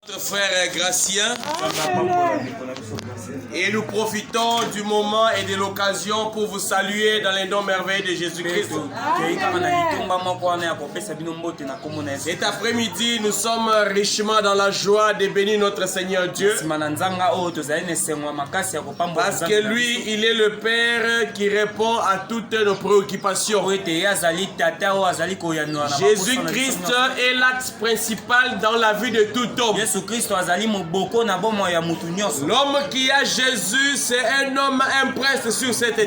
Notre frère Gratien, et nous profitons du moment et de l'occasion pour vous saluer dans les noms merveilleux de Jésus-Christ. Cet après-midi, nous sommes richement dans la joie de bénir notre Seigneur Dieu, parce que lui, il est le Père qui répond à toutes nos préoccupations. Jésus-Christ est l'axe principal dans la vie de tout homme. L'homme qui a Jésus, c'est un homme, un prince sur cette terre.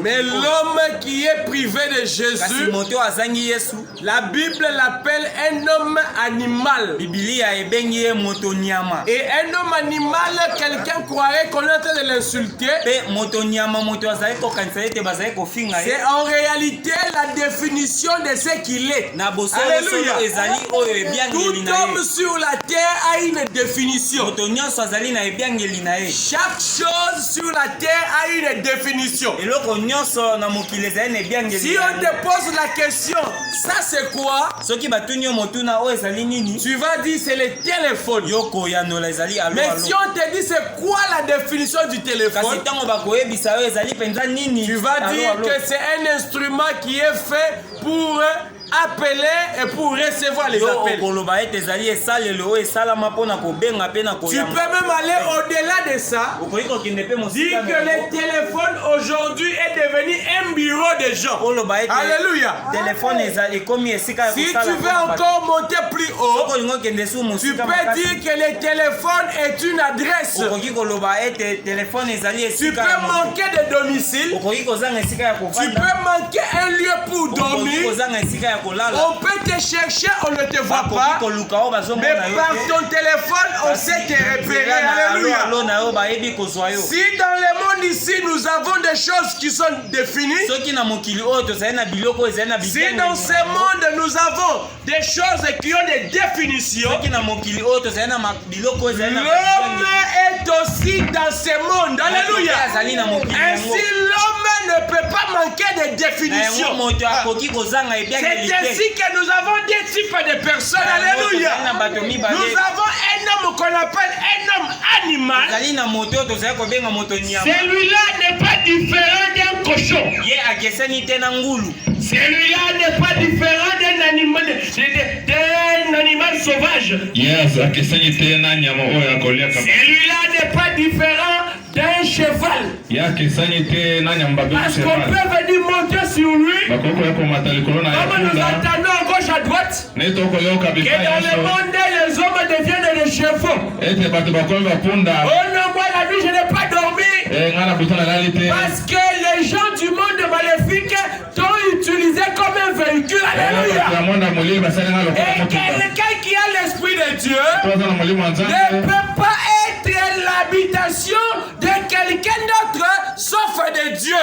Mais l'homme qui est privé de Jésus, la Bible l'appelle un homme animal. Et un homme animal, quelqu'un croirait qu'on est en train de l'insulter. C'est en réalité la définition de ce qu'il est. Alléluia. Tout homme sur la terre a une définition. Chaque chose sur la terre a une définition. Si on te pose la question, ça c'est quoi? Tu vas dire c'est le téléphone. Mais si on te dit c'est quoi la définition du téléphone, tu vas dire que c'est un instrument qui est fait pour appeler et pour recevoir les appels. Tu peux même aller au-delà de ça. Dire que le téléphone aujourd'hui est devenu un bureau de gens. Alléluia. Si tu veux encore monter plus haut, tu peux dire que le téléphone est une adresse. Tu peux manquer de domicile. Tu peux manquer un lieu pour dormir. On peut te chercher, on ne te voit pas. Mais par ton téléphone, on sait te repérer. Alléluia. Si dans le monde ici, nous avons des choses qui sont définies. Si dans ce monde, nous avons des choses qui ont des définitions, l'homme est aussi dans ce monde. Alléluia. Ainsi, l'homme ne peut pas manquer de définitions. C'est ainsi que nous avons des types de personnes. Alléluia. Nous avons un homme qu'on appelle un homme animal. Celui-là n'est pas différent d'un cochon. Celui-là n'est pas différent d'un animal sauvage. Celui-là n'est pas différent d'un cheval. Parce qu'on peut venir monter sur lui. Comme nous entendons à gauche à droite, que dans le monde les hommes deviennent des chevaux. Oh non, moi la nuit je n'ai pas dormi. Parce que les gens du monde maléfique t'ont utilisé comme un véhicule. Alléluia. Et quelqu'un qui a l'esprit de Dieu ne peut pas être l'habitation de quelqu'un d'autre sauf de Dieu.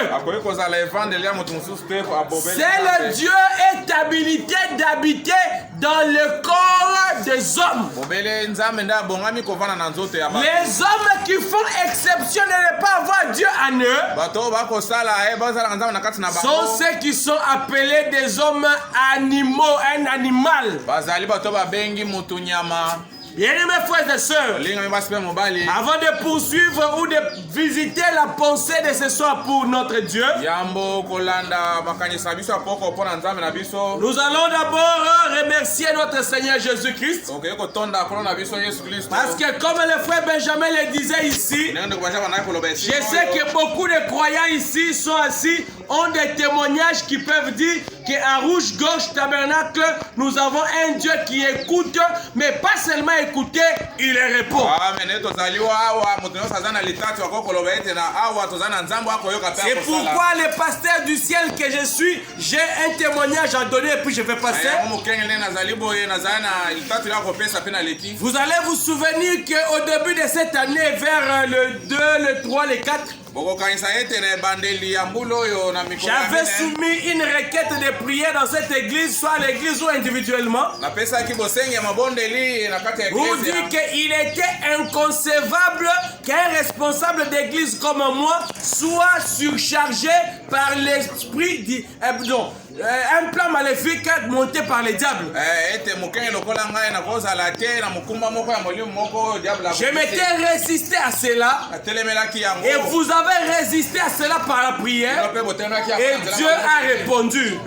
C'est le Dieu est habilité d'habiter dans le corps des hommes. Les hommes qui font exception de ne pas avoir Dieu en eux sont ceux qui sont appelés des hommes animaux, un animal. Bien-aimés frères et sœurs, avant de poursuivre ou de visiter la pensée de ce soir pour notre Dieu, nous allons d'abord remercier notre Seigneur Jésus-Christ. Parce que comme le frère Benjamin le disait ici, je sais que beaucoup de croyants ici sont assis, ont des témoignages qui peuvent dire qu'à Rouge-Gorge Tabernacle, nous avons un Dieu qui écoute, mais pas seulement écouter, il répond. C'est pourquoi le pasteur du ciel que je suis, j'ai un témoignage à donner et puis je vais passer. Vous allez vous souvenir qu'au début de cette année, vers le 2, le 3, le 4, j'avais soumis une requête de prière dans cette église, soit à l'église ou individuellement, pour dire qu'il était inconcevable qu'un responsable d'église comme moi soit surchargé par l'esprit, un plan maléfique monté par les diables. Je m'étais résisté à cela et vous avez résisté à cela par la prière et Dieu a répondu.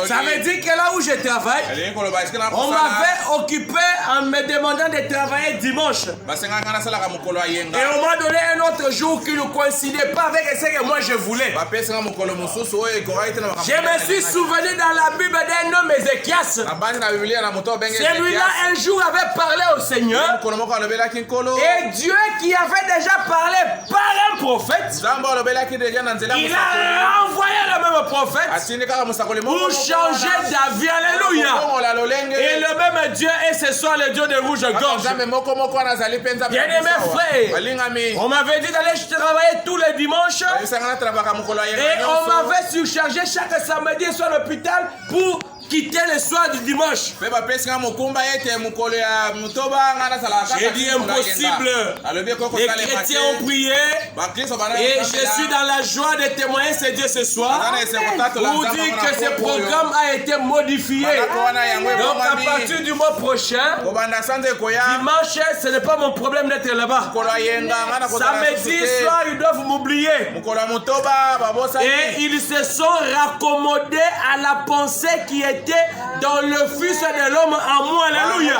Ça veut dire que là où je travaille, on m'avait occupé en me demandant de travailler dimanche. Et on m'a donné un autre jour qui ne coïncidait pas avec ce que moi je voulais. Je me suis souvenu dans la Bible d'un homme Ézéchias. Celui-là un jour avait parlé au Seigneur. Et Dieu qui avait déjà parlé par un prophète, il a envoyé le même prophète pour changer d'avis. Alléluia. Et le même Dieu est ce soir le Dieu de rouge-gorge. Bien-aimés frères, on m'avait dit d'aller travailler tous les dimanches. Et on m'avait surchargé chaque samedi sur l'hôpital pour quitter le soir du dimanche. J'ai dit impossible. Les chrétiens ont prié et je suis dans la joie de témoigner ce Dieu ce soir pour dire que ce programme a été modifié. Donc à partir du mois prochain, dimanche, ce n'est pas mon problème d'être là-bas. Samedi soir, ils doivent m'oublier. Et ils se sont raccommodés à la pensée qui était dans le Fils de l'homme en moi. Alléluia.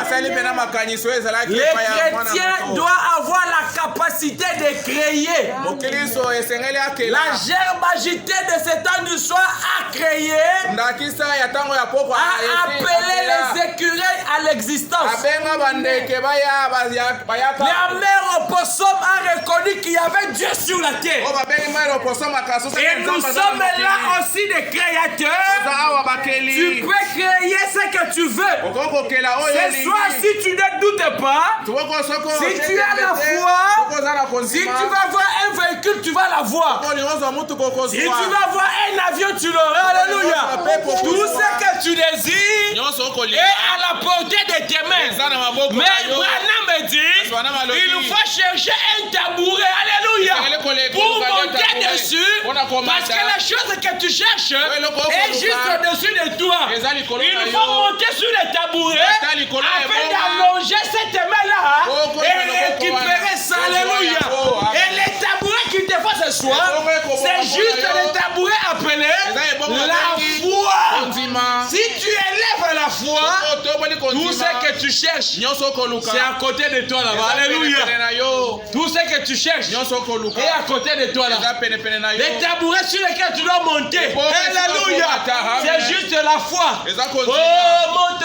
Les chrétiens doivent avoir la capacité de créer. La gerbe agitée de ce temps du soir a créé, a appelé les écureuils à l'existence. La mère opossum a reconnu qu'il y avait Dieu sur la terre. Et nous sommes là aussi des créateurs. Tu peux créer ce que tu veux. Ce soir, si tu ne doutes pas, si tu as la foi, si tu vas voir un véhicule, tu vas l'avoir. Si tu vas voir un avion, tu l'auras. Alléluia. Tout ce que tu désires est à la portée de tes mains. Mais Branham me dit, il faut chercher un tabouret. Alléluia. Pour monter dessus. Parce que la chose que tu cherches est juste au-dessus de toi. Il faut monter sur les tabourets afin d'allonger cette main-là et récupérer ça. Alléluia. Et les tabourets qui te font ce soir, c'est juste les tabourets appelés la foi. Si tu élèves la foi, tout ce que tu cherches, c'est à côté de toi là-bas. Alléluia. Tout ce que tu cherches est à côté de toi là. Les tabourets sur lesquels tu dois monter. Alléluia. C'est juste la foi. Oh, monte.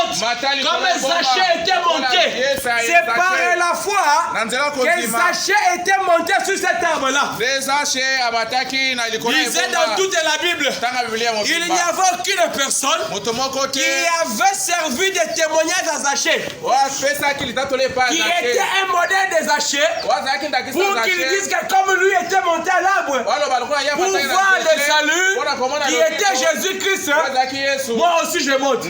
Comme Zachée était monté. C'est par la foi que Zachée était monté sur cet arbre-là. Lisez dans toute la Bible. Il n'y avait aucune personne qui avait servi de témoignage à Zachée, qui était un modèle de Zachée, pour qu'il dise que comme lui était monté à l'arbre pour voir le salut qui était Jésus-Christ, moi aussi je monte.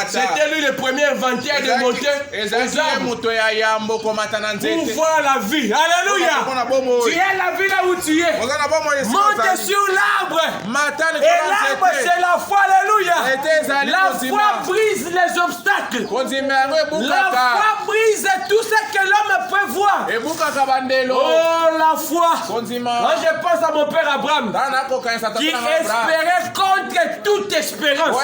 C'était lui le premier inventaire de monter aux arbres pour voir la vie. Alléluia. Tu es la vie là où tu es. Monte sur l'arbre. Et l'arbre c'est la foi. Alléluia. La foi brise les obstacles. La foi brise tout ce que l'homme peut voir. Oh la foi. Moi je pense à mon père Abraham qui espérait contre toute espérance.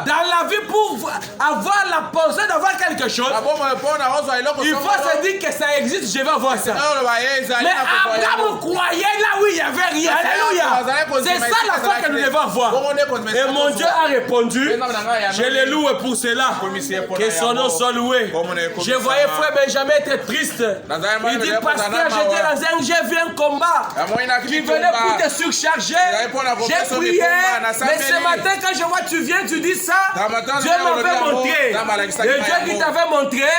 Dans la vie, pour avoir la pensée d'avoir quelque chose, il faut se dire que ça existe, je vais avoir ça. Mais Abraham croyait là où il n'y avait rien. Alléluia. C'est ça la foi que nous devons avoir. Et mon Dieu a répondu. Je le loue pour cela. Que son nom soit loué. Je voyais frère Benjamin être triste. Il dit, pasteur, j'ai vu un combat qui venait pour te surcharger. J'ai prié. Mais ce matin, quand je vois tu viens, tu dis ça, Dieu m'avait montré. Le Dieu qui t'avait montré,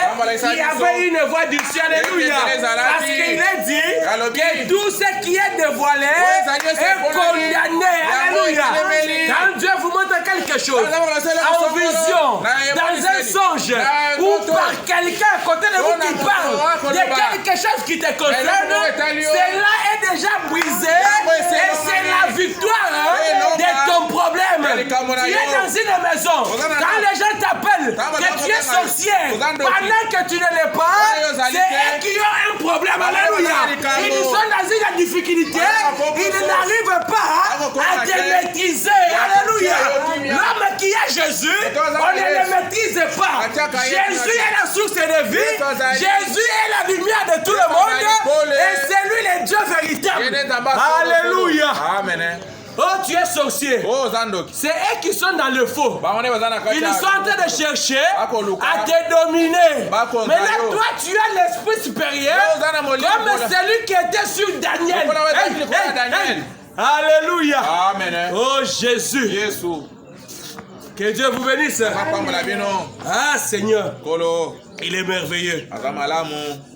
il y avait une voix du ciel. Alléluia. Parce qu'il est dit que tout ce qui est dévoilé est condamné. Alléluia. Quand Dieu vous montre quelque chose, en vision, dans un songe, ou par quelqu'un à côté de vous qui parle de quelque chose qui te concerne, cela est déjà brisé et c'est la victoire de ton problème. Tu es dans une maison, quand les gens t'appellent que tu es sorcière, pendant que tu ne l'es pas, c'est eux qui ont un problème. Alléluia. Ils sont dans une difficulté, ils n'arrivent pas à te maîtriser. Alléluia. L'homme qui est Jésus, on ne le maîtrise pas. Jésus est la source de vie. Jésus est la lumière de tout le monde. Et c'est lui le Dieu véritable. Alléluia. Amen. Oh, tu es sorcier. C'est eux qui sont dans le faux. Ils sont en train de chercher à te dominer. Mais là, toi, tu as l'esprit supérieur. Comme celui qui était sur Daniel. Alléluia. Amen. Oh, Jésus. Que Dieu vous bénisse. Ah, Seigneur. Il est merveilleux.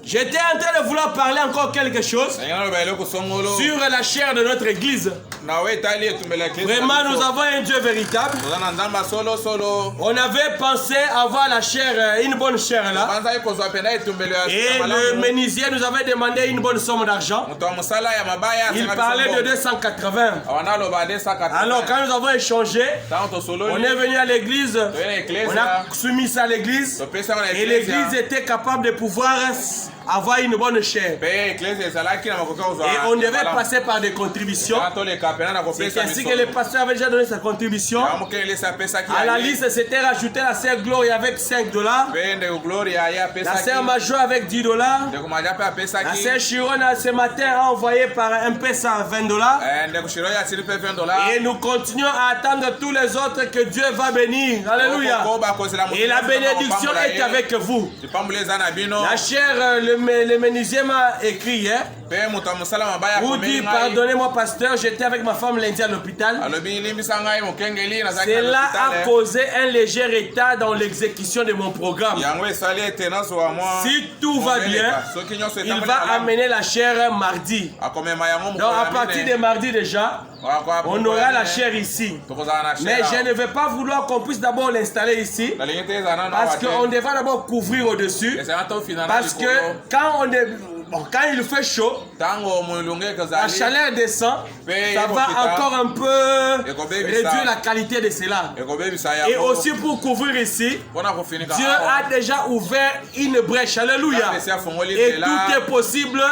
J'étais en train de vouloir parler encore quelque chose sur la chair de notre église. Vraiment, nous avons un Dieu véritable. On avait pensé avoir la chair, une bonne chair là. Et le menuisier nous avait demandé une bonne somme d'argent. Il parlait de 280. Alors quand nous avons échangé, on est venu à l'église. On a soumis ça à l'église. Et l'église était capable de pouvoir avoir une bonne chair. Et on devait passer par des contributions. C'est ainsi que le pasteur avait déjà donné sa contribution. À la liste, c'était rajouté la sœur Gloria avec $5. La sœur Major avec $10. La sœur Chirona ce matin a envoyé par un pèse à $20. Et nous continuons à attendre tous les autres que Dieu va bénir. Alléluia. Et la bénédiction est avec vous. La chair, le menuisier m'a écrit hier. Vous dit, pardonnez-moi pasteur, j'étais avec ma femme lundi à l'hôpital. Cela a causé un léger retard dans l'exécution de mon programme. Si tout va bien, il va amener la chair mardi. Donc à partir de mardi déjà, on aura la chair ici. Mais je ne vais pas vouloir qu'on puisse d'abord l'installer ici. Parce qu'on devra d'abord couvrir au-dessus. Parce que quand il fait chaud, la chaleur descend, ça va encore un peu réduire la qualité de cela. Et aussi pour couvrir ici, Dieu a déjà ouvert une brèche. Alléluia. Et tout est possible.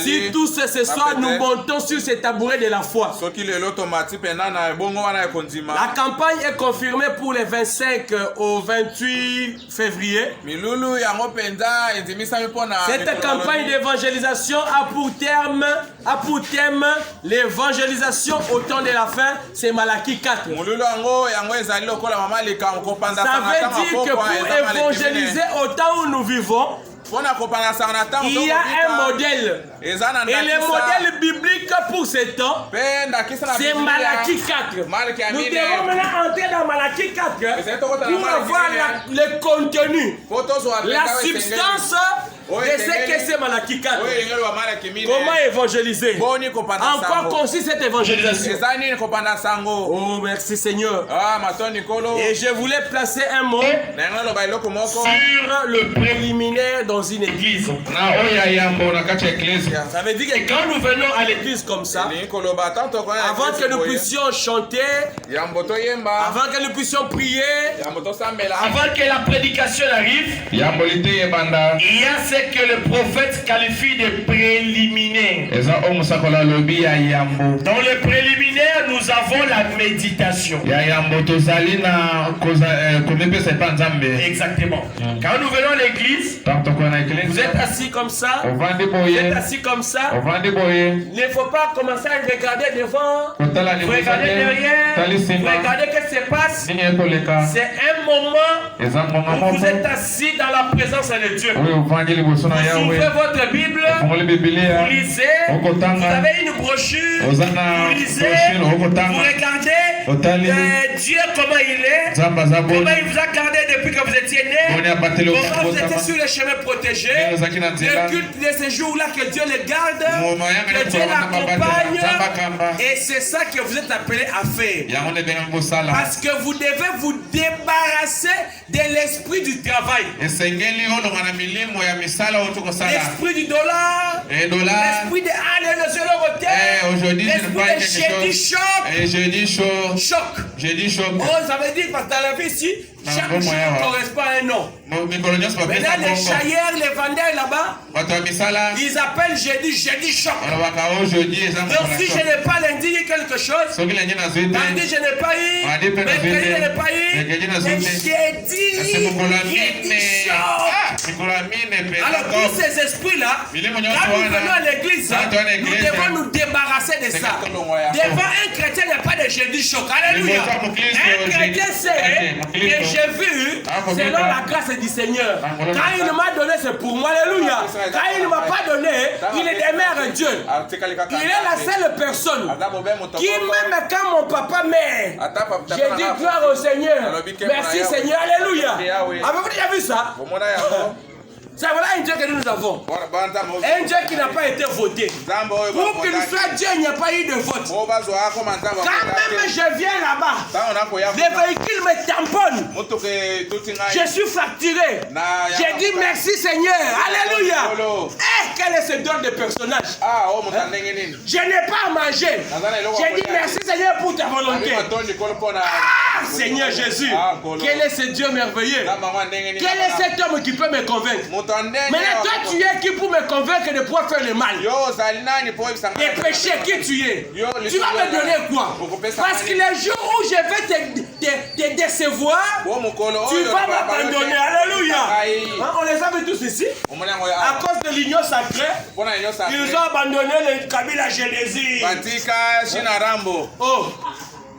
Si tous ce soir nous montons sur ces tabourets de la foi. La campagne est confirmée pour les 25 au 28 février. Cette campagne d'évangélisation a pour thème l'évangélisation au temps de la fin. C'est Malachie 4. Ça veut dire que pour évangéliser au temps où nous vivons, il y a un modèle. Et le modèle biblique pour ce temps, c'est Malachie 4. Nous devons maintenant entrer dans Malachie 4 pour avoir le contenu, la substance de ce que c'est Malachie 4. Comment évangéliser? En quoi consiste cette évangélisation? Oh, merci Seigneur. Et je voulais placer un mot sur le préliminaire dans une église. Ça veut dire que quand nous venons à l'église comme ça, avant que nous puissions chanter, avant que nous puissions prier, avant que la prédication arrive, il y a ce que le prophète qualifie de préliminaire. Dans le préliminaire, nous avons la méditation. Exactement. Quand nous venons à l'église, vous êtes assis comme ça, vous êtes assis comme ça. Il ne faut pas commencer à regarder devant, regarder derrière, regarder ce qui se passe. C'est un moment où vous êtes assis dans la présence de Dieu. Vous ouvrez votre Bible, vous lisez, vous avez une brochure, vous lisez, vous regardez Dieu comment il est, comment il vous a gardé depuis que vous étiez né, comment vous étiez sur le chemin protégé, le culte de ce jour-là que Dieu le garde, que Dieu l'accompagne, et c'est ça que vous êtes appelé à faire. Parce que vous devez vous débarrasser de l'esprit du travail. L'esprit du dollar. L'esprit de aujourd'hui, l'esprit de choc. Oh, ça veut dire parce que dans la vie ici, chaque jour correspond à un nom. Maintenant, les chailleurs, les vendeurs là-bas, ils appellent jeudi choc. Donc, si je n'ai pas lundi quelque chose, mardi je n'ai pas eu, mercredi je n'ai pas eu, mais jeudi choc. Alors, tous ces esprits-là, quand nous venons à l'église, nous devons nous débarrasser de ça. Devant un chrétien, il n'y a pas de jeudi choc. Alléluia. Un chrétien sait que j'ai vu selon la grâce du Seigneur. Quand il m'a donné, c'est pour moi. Alléluia. Quand il ne m'a pas donné, il demeure Dieu. Il est la seule personne qui, même quand mon papa meurt, j'ai dit gloire au Seigneur. Merci Seigneur. Alléluia. Avez-vous déjà vu ça? C'est voilà un Dieu que nous avons. Un Dieu qui n'a pas été voté. Pour qu'il soit Dieu, il n'y a pas eu de vote. Quand même je viens là-bas, les véhicules me tamponnent. Je suis fracturé. J'ai dit merci Seigneur. Alléluia. Eh, quel est ce don de personnage? Je n'ai pas à manger. J'ai dit merci Seigneur pour ta volonté. Ah, Seigneur Jésus. Quel est ce Dieu merveilleux? Quel est cet homme qui peut me convaincre? Maintenant, toi, tu es qui pour me convaincre de pouvoir faire le mal? Les péchés, qui tu es? Tu vas me donner quoi? Parce que les jours où je vais te décevoir, tu vas m'abandonner. Alléluia. On les a vu tous ici. À cause de l'union sacrée, ils ont abandonné le Kabila Génésie. Oh.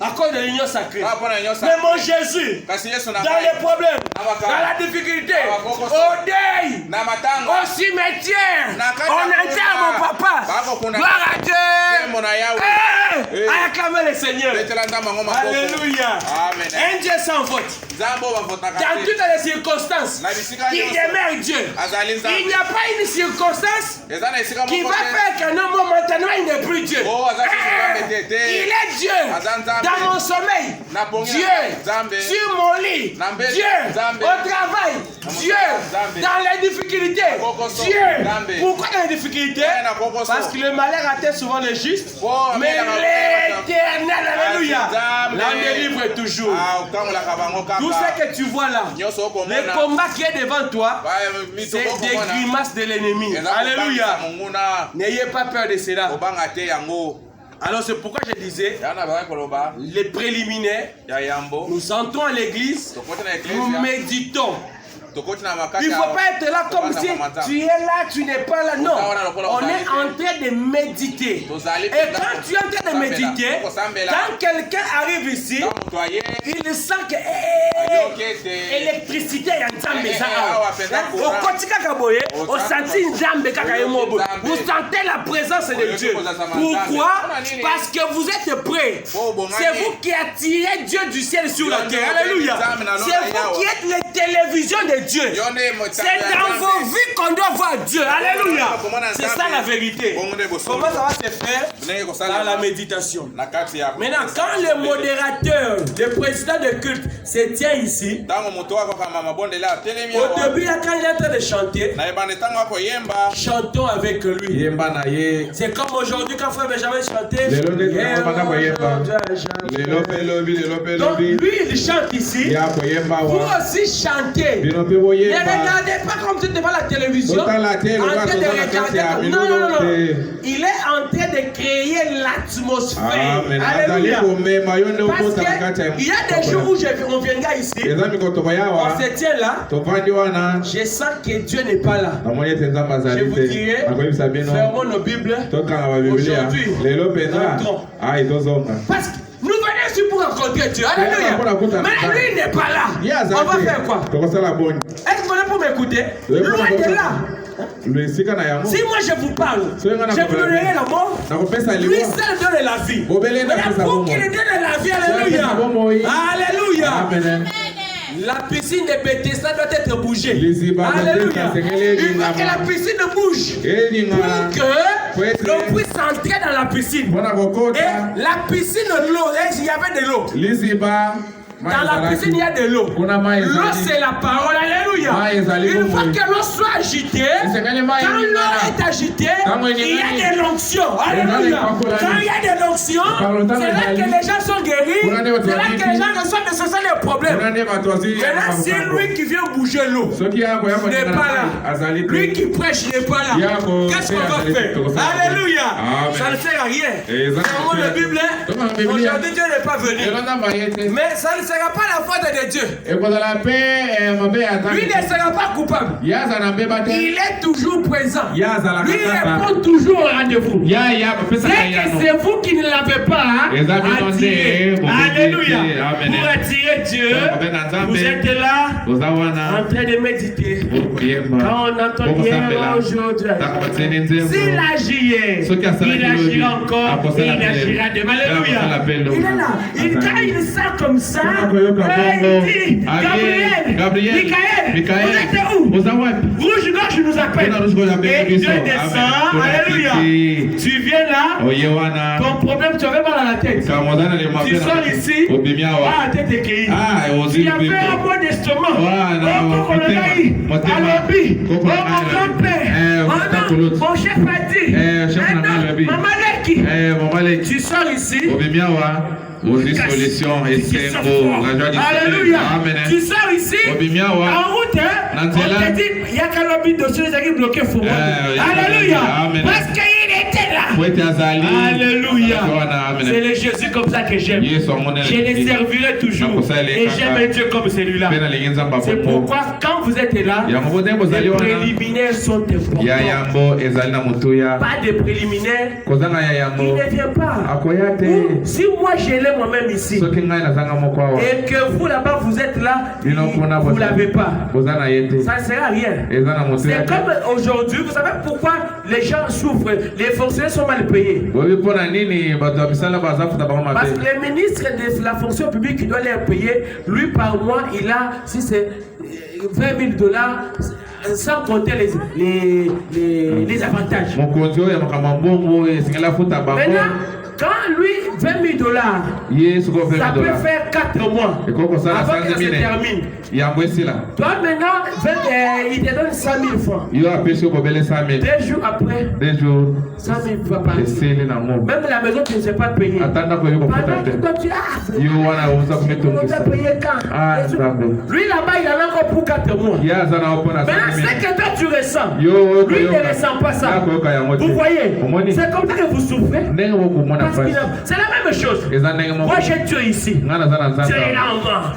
À cause de l'union sacrée. Mais mon Jésus, dans les problèmes, dans la difficulté, au deuil, au cimetière, on enterre mon papa. Gloire à Dieu. À acclamer le Seigneur. Alléluia. Un Dieu sans vote. Dans toutes les circonstances, il demeure Dieu. Il n'y a pas une circonstance qui va faire qu'un homme momentanément il n'est plus Dieu. Il est Dieu. Dans mon sommeil, Dieu. Sur mon lit, Dieu. Au travail, Dieu. Dans les difficultés, Dieu. Pourquoi dans les difficultés? Parce que le malheur atteint souvent les justes. Mais l'Éternel, alléluia, l'en délivre toujours. Tout ce que tu vois là, le combat qui est devant toi, c'est des grimaces de l'ennemi. Alléluia. N'ayez pas peur de cela. Alors c'est pourquoi je disais, les préliminaires, nous entrons à l'église, nous méditons. Il ne faut pas être là comme si tu es là, tu n'es pas là. Non, on est en train de méditer. Et quand tu es en train de méditer, quand quelqu'un arrive ici, il sent que l'électricité est en train de vous sentez la présence de Dieu. Pourquoi? Parce que vous êtes prêts. C'est vous qui attirez Dieu du ciel sur la terre. Alléluia. C'est vous qui êtes les télévisions de Dieu. C'est dans vos vies qu'on doit voir Dieu. Alléluia. C'est ça la vérité. Comment ça va se faire? Dans la méditation. Maintenant, quand le modérateur, le président de culte se tient ici, au début, quand il est en train de chanter, chantons avec lui. C'est comme aujourd'hui quand Frère Benjamin chantait. Donc lui, il chante ici. Vous aussi chantez. Ne regardez pas comme si devant la télévision. En train de regarder. Non. Il est en train de créer l'atmosphère. Alléluia. Parce qu'il y a des jours où on vient ici. On se tient là. Je sens que Dieu n'est pas là. Je vous dirais, fermons nos Bibles. Aujourd'hui, parce que nous venons ici pour rencontrer Dieu. Alléluia. Mais lui il n'est pas là. On va faire quoi? Est-ce que vous venez pour m'écouter? Loin de là. Si moi je vous parle, je vous donnerai la mort. Lui seul donne la vie. Pour qu'il donne la vie, alléluia. Alléluia. La piscine de Bethesda doit être bougée. Alléluia. Il faut que la piscine bouge. Pour que l'on puisse entrer dans la piscine. Et la piscine de l'eau, il y avait de l'eau. Dans la piscine, il y a de l'eau. L'eau, c'est la parole. Alléluia. Une fois que l'eau soit agitée, quand l'eau est agitée, il y a de l'onction. Alléluia. Quand il y a de l'onction, c'est là que les gens sont guéris. C'est là que les gens reçoivent de ce problèmes. Maintenant, c'est lui qui vient bouger l'eau. Il n'est pas là. Lui qui prêche, il n'est pas là. Qu'est-ce qu'on va faire? Alléluia. Ça ne sert à rien. Dans la Bible, aujourd'hui, Dieu n'est pas venu. Mais ça ne sera pas la faute de Dieu. Lui ne sera pas coupable. Il est toujours présent. Lui répond toujours au rendez-vous. C'est que c'est vous qui ne l'avez pas attiré. Alléluia. Pour attirer Dieu, vous êtes là en train de méditer. Quand on entend hier aujourd'hui, s'il agit, il agira encore, il agira demain. Alléluia. Il est là. Quand il sent comme ça, il dit, Gabriel, Michael, vous êtes où? Rouge-gorge nous appelle. Et Dieu descend. Alléluia. Tu viens là, ton problème, tu avais mal à la tête. Tu sors ici, la tête est guérie. Tu avais un mot d'estomac. Mon grand-père, mon chef a dit, Maman Leki, tu sors ici. Solution et c'est pour la joie du Alléluia. Tu sors ici, en route, on te dit, il y a qu'un lobby de ceux qui bloquent pour moi. Alléluia. Parce qu'il était là. Alléluia. C'est le Jésus comme ça que j'aime. Je les servirai toujours. Et j'aime Dieu comme celui-là. C'est pourquoi quand vous êtes là, les préliminaires sont importants. Pas de préliminaires. Il ne vient pas. Si moi je l'ai moi-même ici, et que vous là-bas vous êtes là, vous ne l'avez pas, ça ne sert à rien. C'est comme aujourd'hui, vous savez pourquoi les gens souffrent, les fonctionnaires sont mal payés. Parce que le ministre de la fonction publique qui doit les payer, lui par mois, il a, si c'est $20,000, sans compter les avantages. Maintenant, quand lui, $20,000, ça peut faire 4 mois avant que ça se termine. Toi maintenant, il te donne 5 000 francs. 2 jours après, 100 000 va partir. Même la maison, tu ne sais pas payer. Pendant que toi, tu as payé quand? Lui là-bas, il en a encore pour 4 mois. Maintenant, c'est que toi, tu ressens. Lui, il ne ressent pas ça. Vous voyez, c'est comme ça que vous souffrez. C'est la même chose. Moi j'ai Dieu ici. Dieu est là en bas.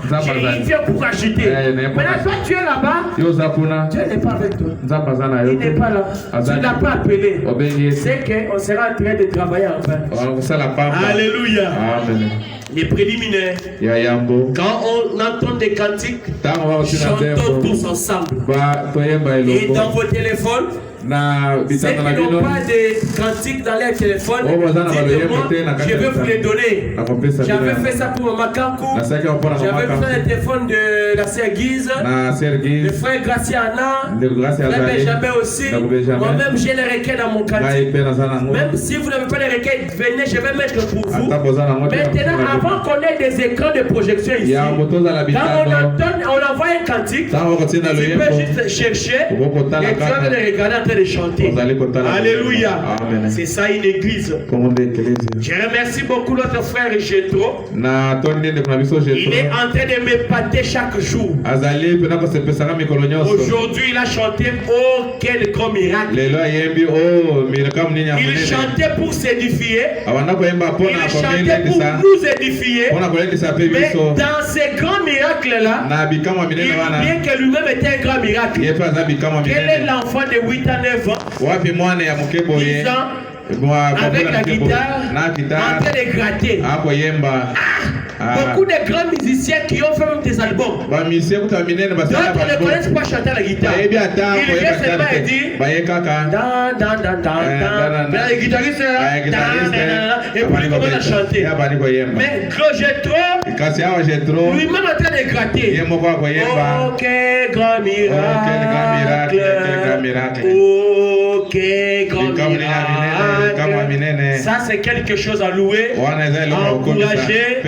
Il vient pour acheter. Maintenant toi tu es là-bas. Dieu n'est pas avec toi. Il n'est pas là. Tu ne l'as pas appelé. C'est qu'on sera en train de travailler enfin. Alléluia. Les préliminaires. Quand on entend des cantiques, chantons tous ensemble. Et dans vos téléphones, ceux qui n'ont pas de cantiques dans les téléphones, je vais vous les donner. J'avais fait ça pour Maman Kankou. J'avais fait le téléphone de la sœur Guise, le frère Graciana, le frère Benjamin aussi. Moi-même, j'ai les requêtes dans mon cantique. Même si vous n'avez pas les requêtes, venez, je vais mettre pour vous. Maintenant, avant qu'on ait des écrans de projection ici, quand on envoie un cantique, tu peux juste chercher et tu vas les regarder en train de chanter. Alléluia. C'est ça une église. Je remercie beaucoup notre frère Jétro. Il est en train de m'épater chaque jour. Aujourd'hui, il a chanté oh quel grand miracle. Il chantait pour s'édifier. Il chantait pour nous édifier. Mais dans ces grands miracles-là, il bien que lui-même était un grand miracle. Quel est l'enfant de 8 ans, 9 ans, 10 ans, avec la guitare, en train de gratter. Beaucoup de grands musiciens qui ont fait même des albums. D'autres ne connaissent pas chanter la guitare. Il vient seulement et dit les guitaristes et puis il commence à chanter. Mais Jétro, lui-même en train de gratter. Oh quel grand miracle. Oh quel grand miracle. Ça c'est quelque chose à louer, à encourager.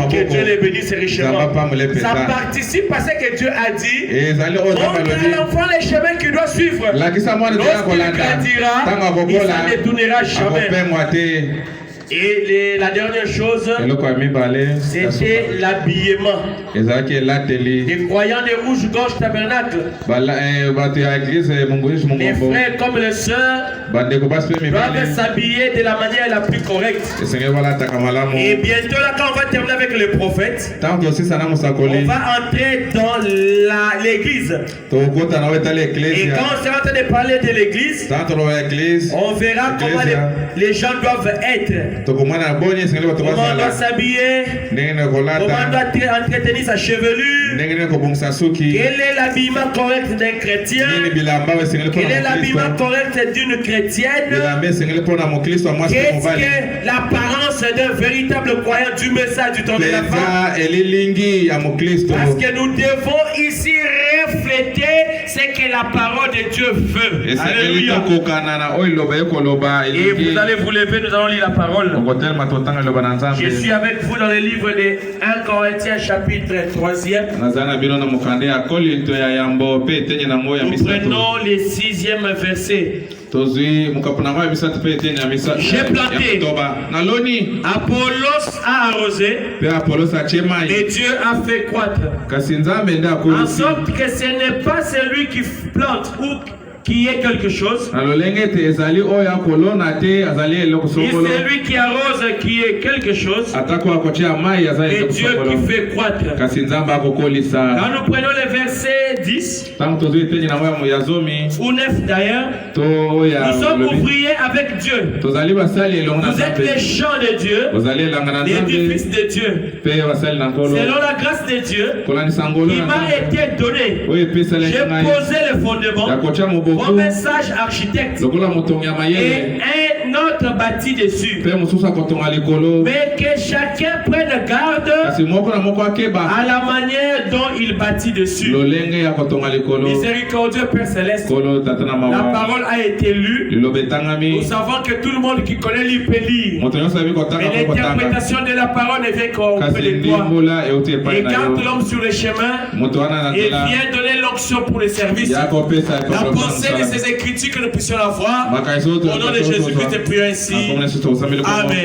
que Dieu les bénisse richement. Ça participe à ce que Dieu a dit. Montre à l'enfant les chemins qu'il doit suivre. Lorsqu'il grandira, il ne s'en détournera jamais. Et la dernière chose, c'était l'habillement. Les croyants de Rouge-Gorge Tabernacle, les frères comme les sœurs, doivent s'habiller de la manière la plus correcte. Et bientôt, là, quand on va terminer avec le prophète, on va entrer dans l'église. Et quand on sera en train de parler de l'église, on verra comment les gens doivent être. Comment on doit s'habiller, comment on doit entretenir sa chevelure, quel est l'habillement correct d'un chrétien, quel est l'habillement correct d'une chrétienne, qu'est-ce que l'apparence d'un véritable croyant du message du temps de la fin. Parce que nous devons ici refléter ce que la parole de Dieu veut. Alléluia. Et vous allez vous lever, nous allons lire la parole. Je suis avec vous dans le livre de 1 Corinthiens chapitre 3e. Nous prenons le 6e verset. J'ai planté, Apollos a arrosé, et Dieu a fait croître. En sorte que ce n'est pas celui qui plante ou qui est quelque chose, et c'est lui qui arrose qui est quelque chose, et Dieu qui fait croître. Quand nous prenons le verset 10 ou 9 d'ailleurs, nous sommes ouvriers avec Dieu. Vous êtes les champs de Dieu, l'édifice de Dieu, selon la grâce de Dieu qui m'a été donnée. J'ai posé le fondement comme un sage architecte et un autre bâti dessus. Mais que chacun prenne garde à la manière dont il bâtit dessus. Miséricordieux Père Céleste, la parole a été lue. Nous savons que tout le monde qui connaît lire peut lire. Mais l'interprétation de la parole ne vient qu'auprès de toi. Et garde l'homme sur le chemin et viens donner l'onction pour le service. La pensée de ces écritures que nous puissions avoir. Au nom de Jésus-Christ, prions ainsi. Amen.